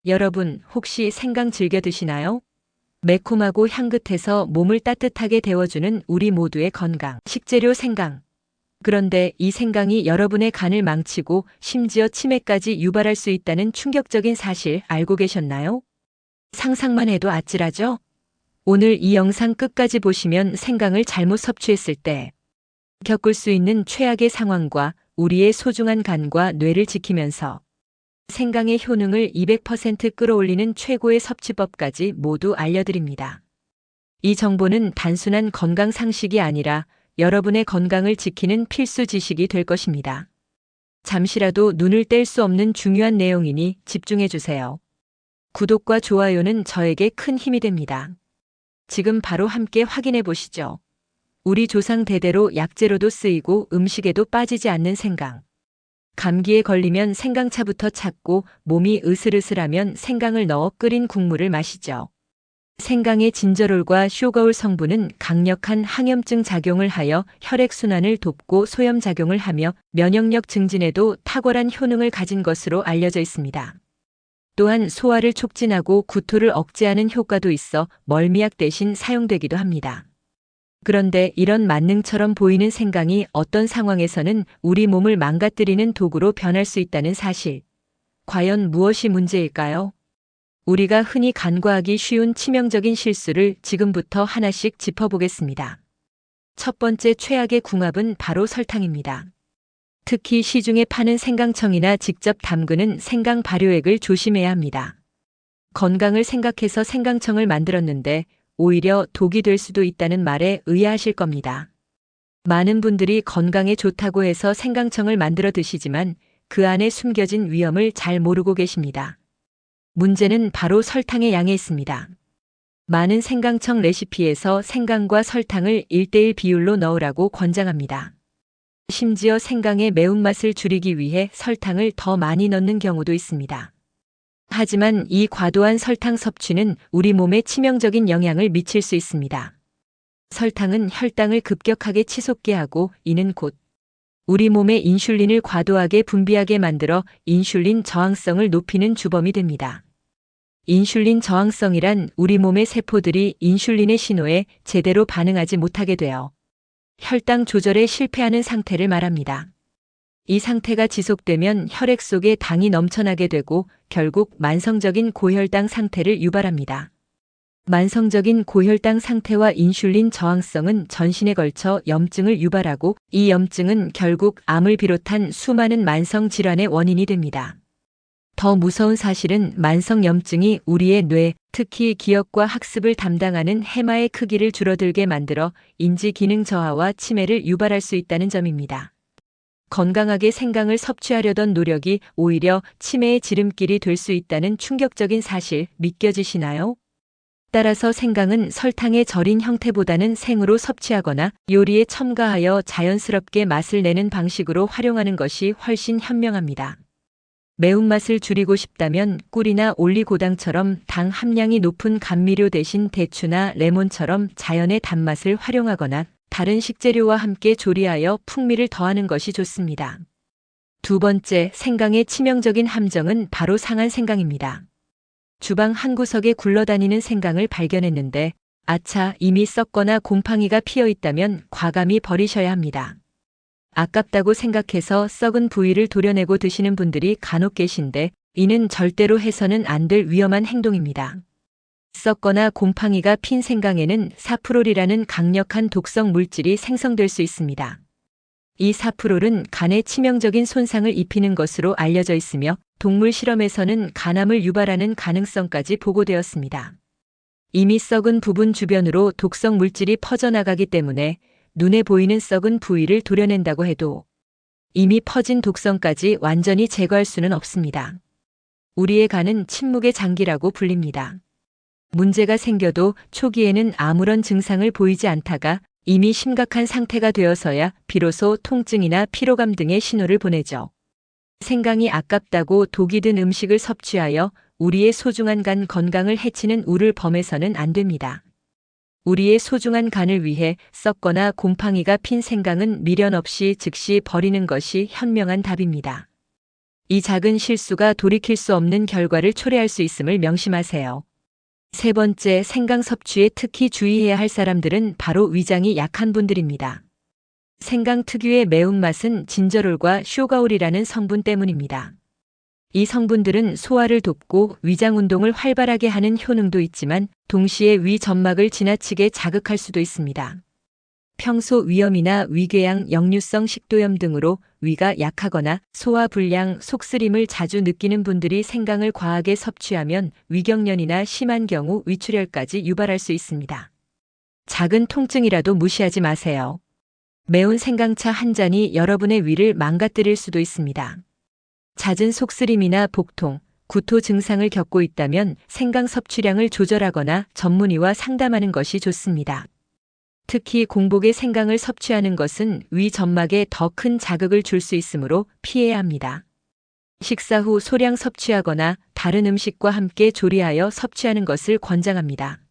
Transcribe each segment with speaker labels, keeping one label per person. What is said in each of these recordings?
Speaker 1: 여러분, 혹시 생강 즐겨 드시나요? 매콤하고 향긋해서 몸을 따뜻하게 데워주는 우리 모두의 건강. 식재료 생강. 그런데 이 생강이 여러분의 간을 망치고 심지어 치매까지 유발할 수 있다는 충격적인 사실 알고 계셨나요? 상상만 해도 아찔하죠? 오늘 이 영상 끝까지 보시면 생강을 잘못 섭취했을 때 겪을 수 있는 최악의 상황과 우리의 소중한 간과 뇌를 지키면서 생강의 효능을 200% 끌어올리는 최고의 섭취법까지 모두 알려드립니다. 이 정보는 단순한 건강 상식이 아니라 여러분의 건강을 지키는 필수 지식이 될 것입니다. 잠시라도 눈을 뗄 수 없는 중요한 내용이니 집중해 주세요. 구독과 좋아요는 저에게 큰 힘이 됩니다. 지금 바로 함께 확인해 보시죠. 우리 조상 대대로 약재로도 쓰이고 음식에도 빠지지 않는 생강. 감기에 걸리면 생강차부터 찾고 몸이 으슬으슬하면 생강을 넣어 끓인 국물을 마시죠. 생강의 진저롤과 쇼거울 성분은 강력한 항염증 작용을 하여 혈액순환을 돕고 소염작용을 하며 면역력 증진에도 탁월한 효능을 가진 것으로 알려져 있습니다. 또한 소화를 촉진하고 구토를 억제하는 효과도 있어 멀미약 대신 사용되기도 합니다. 그런데 이런 만능처럼 보이는 생강이 어떤 상황에서는 우리 몸을 망가뜨리는 도구로 변할 수 있다는 사실. 과연 무엇이 문제일까요? 우리가 흔히 간과하기 쉬운 치명적인 실수를 지금부터 하나씩 짚어보겠습니다. 첫 번째 최악의 궁합은 바로 설탕입니다. 특히 시중에 파는 생강청이나 직접 담그는 생강 발효액을 조심해야 합니다. 건강을 생각해서 생강청을 만들었는데 오히려 독이 될 수도 있다는 말에 의아하실 겁니다. 많은 분들이 건강에 좋다고 해서 생강청을 만들어 드시지만 그 안에 숨겨진 위험을 잘 모르고 계십니다. 문제는 바로 설탕의 양에 있습니다. 많은 생강청 레시피에서 생강과 설탕을 1:1 비율로 넣으라고 권장합니다. 심지어 생강의 매운맛을 줄이기 위해 설탕을 더 많이 넣는 경우도 있습니다. 하지만 이 과도한 설탕 섭취는 우리 몸에 치명적인 영향을 미칠 수 있습니다. 설탕은 혈당을 급격하게 치솟게 하고 이는 곧 우리 몸의 인슐린을 과도하게 분비하게 만들어 인슐린 저항성을 높이는 주범이 됩니다. 인슐린 저항성이란 우리 몸의 세포들이 인슐린의 신호에 제대로 반응하지 못하게 되어 혈당 조절에 실패하는 상태를 말합니다. 이 상태가 지속되면 혈액 속에 당이 넘쳐나게 되고 결국 만성적인 고혈당 상태를 유발합니다. 만성적인 고혈당 상태와 인슐린 저항성은 전신에 걸쳐 염증을 유발하고 이 염증은 결국 암을 비롯한 수많은 만성 질환의 원인이 됩니다. 더 무서운 사실은 만성 염증이 우리의 뇌, 특히 기억과 학습을 담당하는 해마의 크기를 줄어들게 만들어 인지 기능 저하와 치매를 유발할 수 있다는 점입니다. 건강하게 생강을 섭취하려던 노력이 오히려 치매의 지름길이 될 수 있다는 충격적인 사실 믿겨지시나요? 따라서 생강은 설탕에 절인 형태보다는 생으로 섭취하거나 요리에 첨가하여 자연스럽게 맛을 내는 방식으로 활용하는 것이 훨씬 현명합니다. 매운맛을 줄이고 싶다면 꿀이나 올리고당처럼 당 함량이 높은 감미료 대신 대추나 레몬처럼 자연의 단맛을 활용하거나 다른 식재료와 함께 조리하여 풍미를 더하는 것이 좋습니다. 두 번째, 생강의 치명적인 함정은 바로 상한 생강입니다. 주방 한 구석에 굴러다니는 생강을 발견했는데 아차, 이미 썩거나 곰팡이가 피어 있다면 과감히 버리셔야 합니다. 아깝다고 생각해서 썩은 부위를 도려내고 드시는 분들이 간혹 계신데 이는 절대로 해서는 안 될 위험한 행동입니다. 썩거나 곰팡이가 핀 생강에는 사프롤이라는 강력한 독성 물질이 생성될 수 있습니다. 이 사프롤은 간에 치명적인 손상을 입히는 것으로 알려져 있으며 동물 실험에서는 간암을 유발하는 가능성까지 보고되었습니다. 이미 썩은 부분 주변으로 독성 물질이 퍼져나가기 때문에 눈에 보이는 썩은 부위를 도려낸다고 해도 이미 퍼진 독성까지 완전히 제거할 수는 없습니다. 우리의 간은 침묵의 장기라고 불립니다. 문제가 생겨도 초기에는 아무런 증상을 보이지 않다가 이미 심각한 상태가 되어서야 비로소 통증이나 피로감 등의 신호를 보내죠. 생강이 아깝다고 독이 든 음식을 섭취하여 우리의 소중한 간 건강을 해치는 우를 범해서는 안 됩니다. 우리의 소중한 간을 위해 썩거나 곰팡이가 핀 생강은 미련 없이 즉시 버리는 것이 현명한 답입니다. 이 작은 실수가 돌이킬 수 없는 결과를 초래할 수 있음을 명심하세요. 세 번째, 생강 섭취에 특히 주의해야 할 사람들은 바로 위장이 약한 분들입니다. 생강 특유의 매운맛은 진저롤과 쇼가올이라는 성분 때문입니다. 이 성분들은 소화를 돕고 위장 운동을 활발하게 하는 효능도 있지만 동시에 위 점막을 지나치게 자극할 수도 있습니다. 평소 위염이나 위궤양, 역류성 식도염 등으로 위가 약하거나 소화 불량, 속쓰림을 자주 느끼는 분들이 생강을 과하게 섭취하면 위경련이나 심한 경우 위출혈까지 유발할 수 있습니다. 작은 통증이라도 무시하지 마세요. 매운 생강차 한 잔이 여러분의 위를 망가뜨릴 수도 있습니다. 잦은 속쓰림이나 복통, 구토 증상을 겪고 있다면 생강 섭취량을 조절하거나 전문의와 상담하는 것이 좋습니다. 특히 공복에 생강을 섭취하는 것은 위 점막에 더 큰 자극을 줄 수 있으므로 피해야 합니다. 식사 후 소량 섭취하거나 다른 음식과 함께 조리하여 섭취하는 것을 권장합니다.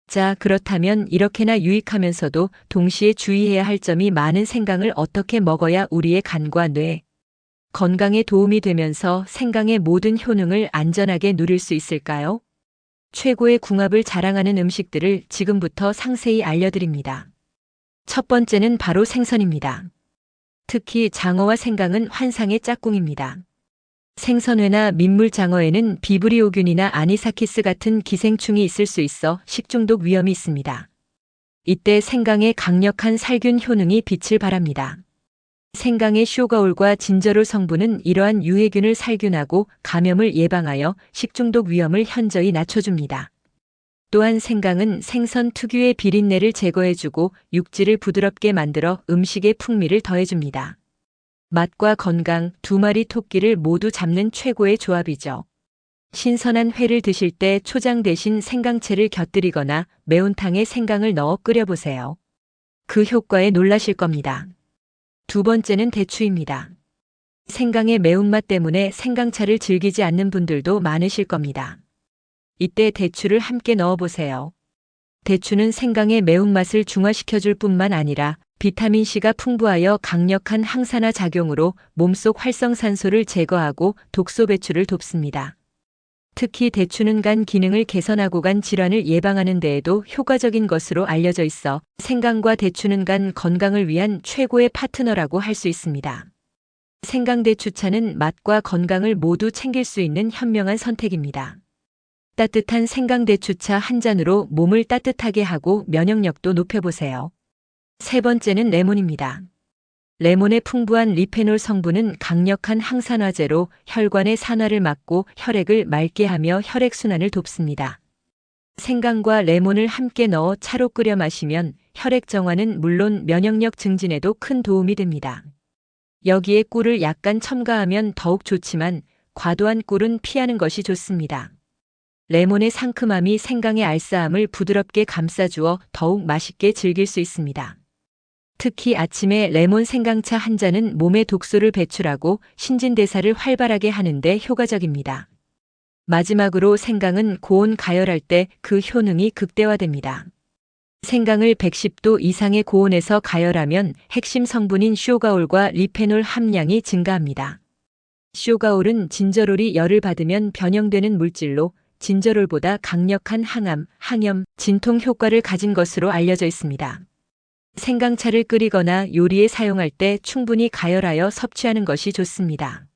Speaker 1: 자, 그렇다면 이렇게나 유익하면서도 동시에 주의해야 할 점이 많은 생강을 어떻게 먹어야 우리의 간과 뇌, 건강에 도움이 되면서 생강의 모든 효능을 안전하게 누릴 수 있을까요? 최고의 궁합을 자랑하는 음식들을 지금부터 상세히 알려드립니다. 첫 번째는 바로 생선입니다. 특히 장어와 생강은 환상의 짝꿍입니다. 생선회나 민물장어에는 비브리오균이나 아니사키스 같은 기생충이 있을 수 있어 식중독 위험이 있습니다. 이때 생강의 강력한 살균 효능이 빛을 발합니다. 생강의 쇼가올과 진저롤 성분은 이러한 유해균을 살균하고 감염을 예방하여 식중독 위험을 현저히 낮춰줍니다. 또한 생강은 생선 특유의 비린내를 제거해주고 육질을 부드럽게 만들어 음식의 풍미를 더해줍니다. 맛과 건강, 두 마리 토끼를 모두 잡는 최고의 조합이죠. 신선한 회를 드실 때 초장 대신 생강채를 곁들이거나 매운탕에 생강을 넣어 끓여보세요. 그 효과에 놀라실 겁니다. 두 번째는 대추입니다. 생강의 매운맛 때문에 생강차를 즐기지 않는 분들도 많으실 겁니다. 이때 대추를 함께 넣어보세요. 대추는 생강의 매운맛을 중화시켜줄 뿐만 아니라 비타민C가 풍부하여 강력한 항산화 작용으로 몸속 활성산소를 제거하고 독소 배출을 돕습니다. 특히 대추는 간 기능을 개선하고 간 질환을 예방하는 데에도 효과적인 것으로 알려져 있어 생강과 대추는 간 건강을 위한 최고의 파트너라고 할 수 있습니다. 생강대추차는 맛과 건강을 모두 챙길 수 있는 현명한 선택입니다. 따뜻한 생강대추차 한 잔으로 몸을 따뜻하게 하고 면역력도 높여보세요. 세 번째는 레몬입니다. 레몬의 풍부한 리페놀 성분은 강력한 항산화제로 혈관의 산화를 막고 혈액을 맑게 하며 혈액순환을 돕습니다. 생강과 레몬을 함께 넣어 차로 끓여 마시면 혈액 정화는 물론 면역력 증진에도 큰 도움이 됩니다. 여기에 꿀을 약간 첨가하면 더욱 좋지만 과도한 꿀은 피하는 것이 좋습니다. 레몬의 상큼함이 생강의 알싸함을 부드럽게 감싸주어 더욱 맛있게 즐길 수 있습니다. 특히 아침에 레몬 생강차 한 잔은 몸의 독소를 배출하고 신진대사를 활발하게 하는데 효과적입니다. 마지막으로 생강은 고온 가열할 때 그 효능이 극대화됩니다. 생강을 110도 이상의 고온에서 가열하면 핵심 성분인 쇼가올과 리페놀 함량이 증가합니다. 쇼가올은 진저롤이 열을 받으면 변형되는 물질로 진저롤보다 강력한 항암, 항염, 진통 효과를 가진 것으로 알려져 있습니다. 생강차를 끓이거나 요리에 사용할 때 충분히 가열하여 섭취하는 것이 좋습니다.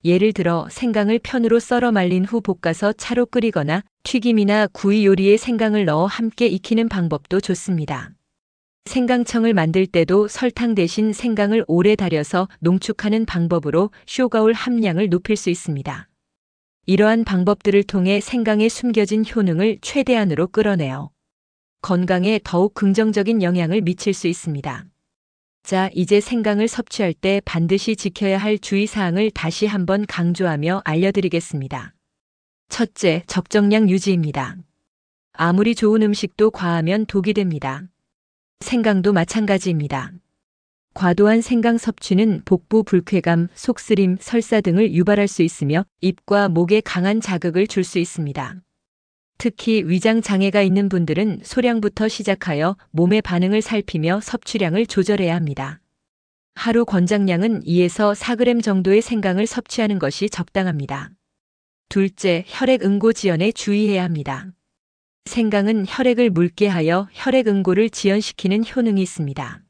Speaker 1: 예를 들어 생강을 편으로 썰어 말린 후 볶아서 차로 끓이거나 튀김이나 구이 요리에 생강을 넣어 함께 익히는 방법도 좋습니다. 생강청을 만들 때도 설탕 대신 생강을 오래 달여서 농축하는 방법으로 쇼가올 함량을 높일 수 있습니다. 이러한 방법들을 통해 생강의 숨겨진 효능을 최대한으로 끌어내어 건강에 더욱 긍정적인 영향을 미칠 수 있습니다. 자, 이제 생강을 섭취할 때 반드시 지켜야 할 주의사항을 다시 한번 강조하며 알려드리겠습니다. 첫째, 적정량 유지입니다. 아무리 좋은 음식도 과하면 독이 됩니다. 생강도 마찬가지입니다. 과도한 생강 섭취는 복부 불쾌감, 속쓰림, 설사 등을 유발할 수 있으며 입과 목에 강한 자극을 줄 수 있습니다. 특히 위장 장애가 있는 분들은 소량부터 시작하여 몸의 반응을 살피며 섭취량을 조절해야 합니다. 하루 권장량은 2에서 4g 정도의 생강을 섭취하는 것이 적당합니다. 둘째, 혈액 응고 지연에 주의해야 합니다. 생강은 혈액을 묽게 하여 혈액 응고를 지연시키는 효능이 있습니다.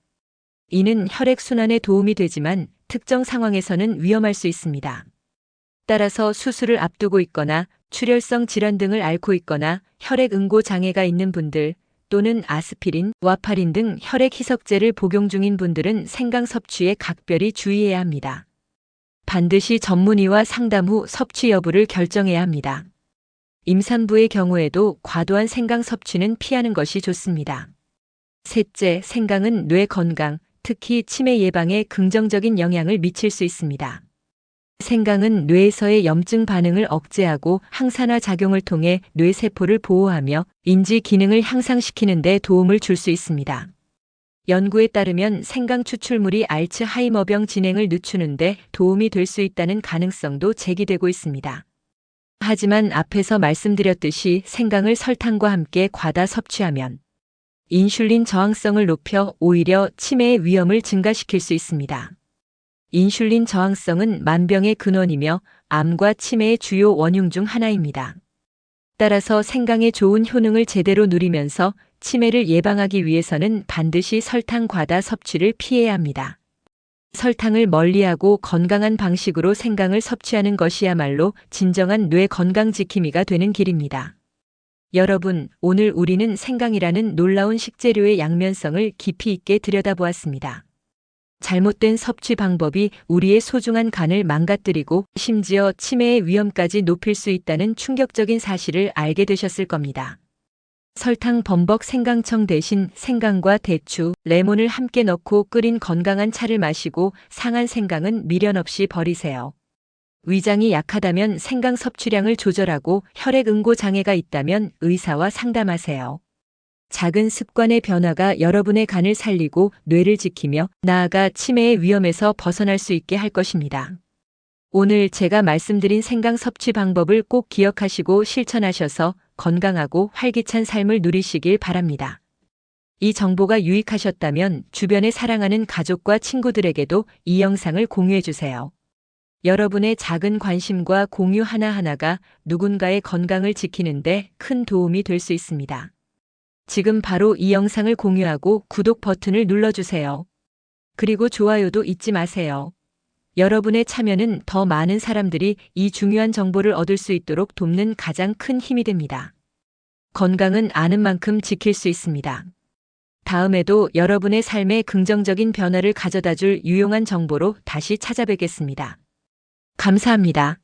Speaker 1: 이는 혈액 순환에 도움이 되지만 특정 상황에서는 위험할 수 있습니다. 따라서 수술을 앞두고 있거나 출혈성 질환 등을 앓고 있거나 혈액 응고 장애가 있는 분들 또는 아스피린, 와파린 등 혈액 희석제를 복용 중인 분들은 생강 섭취에 각별히 주의해야 합니다. 반드시 전문의와 상담 후 섭취 여부를 결정해야 합니다. 임산부의 경우에도 과도한 생강 섭취는 피하는 것이 좋습니다. 셋째, 생강은 뇌 건강, 특히 치매 예방에 긍정적인 영향을 미칠 수 있습니다. 생강은 뇌에서의 염증 반응을 억제하고 항산화 작용을 통해 뇌세포를 보호하며 인지 기능을 향상시키는 데 도움을 줄 수 있습니다. 연구에 따르면 생강 추출물이 알츠하이머병 진행을 늦추는 데 도움이 될 수 있다는 가능성도 제기되고 있습니다. 하지만 앞에서 말씀드렸듯이 생강을 설탕과 함께 과다 섭취하면 인슐린 저항성을 높여 오히려 치매의 위험을 증가시킬 수 있습니다. 인슐린 저항성은 만병의 근원이며 암과 치매의 주요 원흉 중 하나입니다. 따라서 생강의 좋은 효능을 제대로 누리면서 치매를 예방하기 위해서는 반드시 설탕 과다 섭취를 피해야 합니다. 설탕을 멀리하고 건강한 방식으로 생강을 섭취하는 것이야말로 진정한 뇌 건강 지킴이가 되는 길입니다. 여러분, 오늘 우리는 생강이라는 놀라운 식재료의 양면성을 깊이 있게 들여다보았습니다. 잘못된 섭취 방법이 우리의 소중한 간을 망가뜨리고 심지어 치매의 위험까지 높일 수 있다는 충격적인 사실을 알게 되셨을 겁니다. 설탕 범벅 생강청 대신 생강과 대추, 레몬을 함께 넣고 끓인 건강한 차를 마시고 상한 생강은 미련 없이 버리세요. 위장이 약하다면 생강 섭취량을 조절하고 혈액 응고 장애가 있다면 의사와 상담하세요. 작은 습관의 변화가 여러분의 간을 살리고 뇌를 지키며 나아가 치매의 위험에서 벗어날 수 있게 할 것입니다. 오늘 제가 말씀드린 생강 섭취 방법을 꼭 기억하시고 실천하셔서 건강하고 활기찬 삶을 누리시길 바랍니다. 이 정보가 유익하셨다면 주변에 사랑하는 가족과 친구들에게도 이 영상을 공유해 주세요. 여러분의 작은 관심과 공유 하나하나가 누군가의 건강을 지키는데 큰 도움이 될 수 있습니다. 지금 바로 이 영상을 공유하고 구독 버튼을 눌러주세요. 그리고 좋아요도 잊지 마세요. 여러분의 참여는 더 많은 사람들이 이 중요한 정보를 얻을 수 있도록 돕는 가장 큰 힘이 됩니다. 건강은 아는 만큼 지킬 수 있습니다. 다음에도 여러분의 삶에 긍정적인 변화를 가져다 줄 유용한 정보로 다시 찾아뵙겠습니다. 감사합니다.